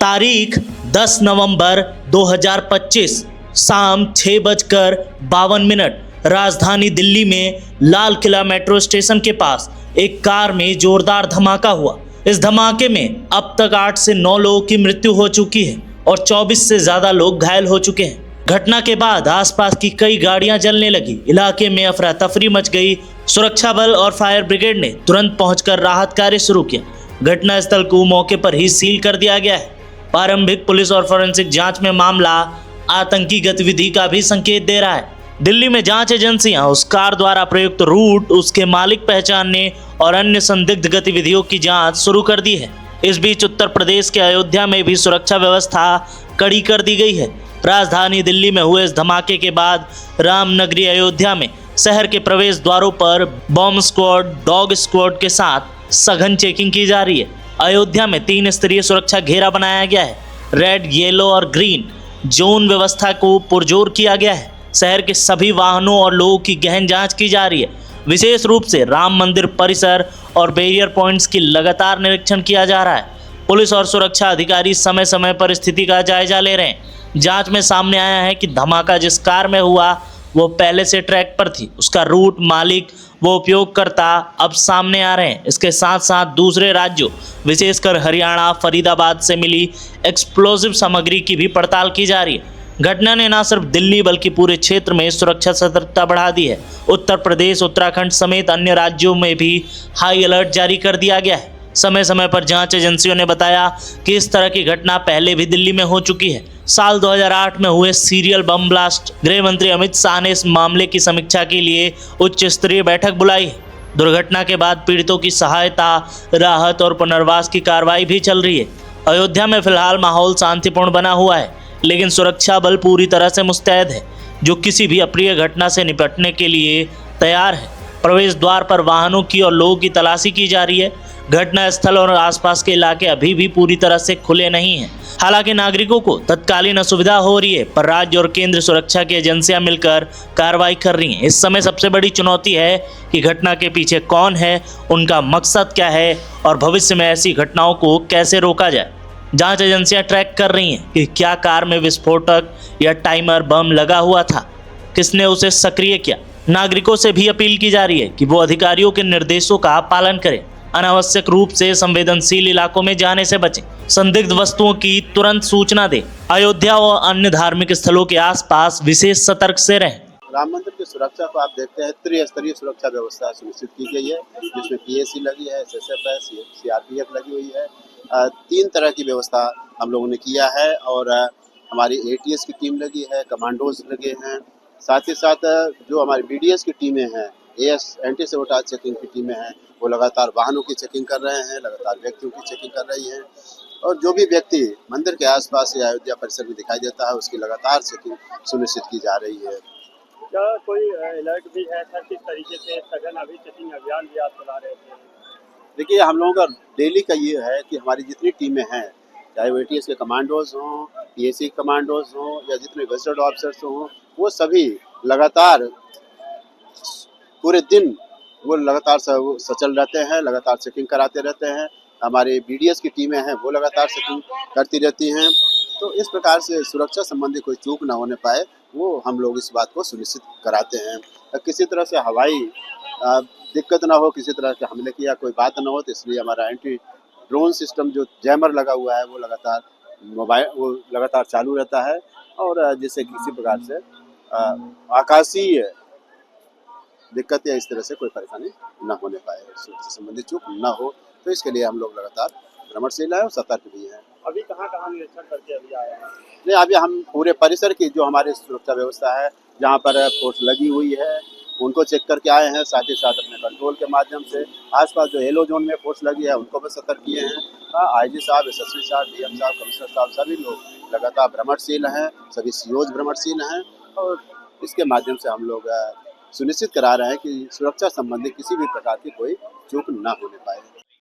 तारीख 10 नवंबर 2025 शाम 6:52 राजधानी दिल्ली में लाल किला मेट्रो स्टेशन के पास एक कार में जोरदार धमाका हुआ। इस धमाके में अब तक 8 से 9 लोगों की मृत्यु हो चुकी है और 24 से ज्यादा लोग घायल हो चुके हैं। घटना के बाद आसपास की कई गाड़ियां जलने लगी। इलाके में अफरा तफरी मच गई। सुरक्षा बल और फायर ब्रिगेड ने तुरंत पहुंचकर राहत कार्य शुरू किया। घटनास्थल को मौके पर ही सील कर दिया गया है। प्रारंभिक पुलिस और फोरेंसिक जांच में मामला आतंकी गतिविधि का भी संकेत दे रहा है। दिल्ली में जांच एजेंसियां उस कार द्वारा प्रयुक्त रूट, उसके मालिक पहचानने और अन्य संदिग्ध गतिविधियों की जांच शुरू कर दी है। इस बीच उत्तर प्रदेश के अयोध्या में भी सुरक्षा व्यवस्था कड़ी कर दी गई है। राजधानी दिल्ली में हुए इस धमाके के बाद रामनगरी अयोध्या में शहर के प्रवेश द्वारों पर बॉम्ब स्क्वाड, डॉग स्क्वाड के साथ सघन चेकिंग की जा रही है। अयोध्या में 3 स्तरीय सुरक्षा घेरा बनाया गया है। रेड, येलो और ग्रीन जोन व्यवस्था को पुरजोर किया गया है। शहर के सभी वाहनों और लोगों की गहन जांच की जा रही है। विशेष रूप से राम मंदिर परिसर और बैरियर पॉइंट्स की लगातार निरीक्षण किया जा रहा है। पुलिस और सुरक्षा अधिकारी समय समय पर स्थिति का जायजा ले रहे हैं। जांच में सामने आया है कि धमाका जिस कार में हुआ वो पहले से ट्रैक पर थी। उसका रूट, मालिक, वो उपयोगकर्ता अब सामने आ रहे हैं। इसके साथ साथ दूसरे राज्यों विशेषकर हरियाणा, फरीदाबाद से मिली एक्सप्लोजिव सामग्री की भी पड़ताल की जा रही है। घटना ने न सिर्फ दिल्ली बल्कि पूरे क्षेत्र में सुरक्षा सतर्कता बढ़ा दी है। उत्तर प्रदेश, उत्तराखंड समेत अन्य राज्यों में भी हाई अलर्ट जारी कर दिया गया है। समय समय पर जांच एजेंसियों ने बताया कि इस तरह की घटना पहले भी दिल्ली में हो चुकी है। साल 2008 में हुए सीरियल बम ब्लास्ट। गृह मंत्री अमित शाह ने इस मामले की समीक्षा के लिए उच्च स्तरीय बैठक बुलाई है। दुर्घटना के बाद पीड़ितों की सहायता, राहत और पुनर्वास की कार्रवाई भी चल रही है। अयोध्या में फिलहाल माहौल शांतिपूर्ण बना हुआ है, लेकिन सुरक्षा बल पूरी तरह से मुस्तैद है, जो किसी भी अप्रिय घटना से निपटने के लिए तैयार है। प्रवेश द्वार पर वाहनों की और लोगों की तलाशी की जा रही है। घटना स्थल और आसपास के इलाके अभी भी पूरी तरह से खुले नहीं हैं। हालांकि नागरिकों को तत्कालीन असुविधा हो रही है, पर राज्य और केंद्र सुरक्षा की एजेंसियां मिलकर कार्रवाई कर रही हैं। इस समय सबसे बड़ी चुनौती है कि घटना के पीछे कौन है, उनका मकसद क्या है और भविष्य में ऐसी घटनाओं को कैसे रोका जाए। जांच एजेंसियां ट्रैक कर रही हैं कि क्या कार में विस्फोटक या टाइमर बम लगा हुआ था, किसने उसे सक्रिय किया। नागरिकों से भी अपील की जा रही है कि वो अधिकारियों के निर्देशों का पालन करें, अनावश्यक रूप से संवेदनशील इलाकों में जाने से बचें, संदिग्ध वस्तुओं की तुरंत सूचना दें। अयोध्या और अन्य धार्मिक स्थलों के आसपास विशेष सतर्क से रहें। राम मंदिर की सुरक्षा को आप देखते हैं, त्रिस्तरीय सुरक्षा व्यवस्था सुनिश्चित की गई है, जिसमें पीएसी लगी है, एसएसएफ है, सीआरपीएफ लगी हुई है। 3 तरह की व्यवस्था हम लोगों ने किया है और हमारी एटीएस की टीम लगी है, कमांडोज लगे हैं, साथ ही साथ जो हमारी बीडीएस की टीमें हैं, एएस एंटी सेबोटाज चेकिंग की टीमें हैं, वो लगातार वाहनों की चेकिंग कर रहे हैं, लगातार व्यक्तियों की चेकिंग कर रही हैं और जो भी व्यक्ति मंदिर के आसपास या अयोध्या परिसर में दिखाई देता है उसकी लगातार चेकिंग सुनिश्चित की जा रही है। क्या कोई अलर्ट भी है सर, किस तरीके से सघन अभी चेकिंग अभियान भी आप चला रहे थे? देखिए, हम लोगों का डेली का ये है कि हमारी जितनी टीमें हैं, चाहे वो एटीएस के कमांडोज हों, पीएसी कमांडोज हों या जितने गजेटेड ऑफिसर्स हों, वो सभी लगातार पूरे दिन वो लगातार सचल रहते हैं, लगातार चेकिंग कराते रहते हैं। हमारी बीडीएस की टीमें हैं वो लगातार चेकिंग करती रहती हैं। तो इस प्रकार से सुरक्षा संबंधी कोई चूक ना होने पाए, वो हम लोग इस बात को सुनिश्चित कराते हैं। किसी तरह से हवाई दिक्कत ना हो, किसी तरह के हमले की या कोई बात ना हो, तो इसलिए हमारा एंटी ड्रोन सिस्टम जो जैमर लगा हुआ है वो लगातार चालू रहता है और जिससे किसी प्रकार से आकाशीय दिक्कत या इस तरह से कोई परेशानी न होने पाए, सुरक्षा संबंधी चूक न हो, तो इसके लिए हम लोग लगातार भ्रमणशील है और सतर्क भी हैं। अभी कहाँ निरीक्षण करके अभी आए हैं? नहीं, अभी हम पूरे परिसर की जो हमारी सुरक्षा व्यवस्था है, जहाँ पर फोर्स लगी हुई है, उनको चेक करके आए हैं। साथ ही साथ अपने कंट्रोल के माध्यम से आसपास जो येलो जोन में फोर्स लगी है उनको भी सतर्क किए हैं। आईजी साहब, एसएसपी साहब, डीएम साहब, कमिश्नर साहब, सभी लोग लगातार भ्रमणशील हैं, सभी सीओज भ्रमणशील हैं और इसके माध्यम से हम लोग सुनिश्चित करा रहे हैं कि सुरक्षा संबंधी किसी भी प्रकार की कोई चूक न होने पाए।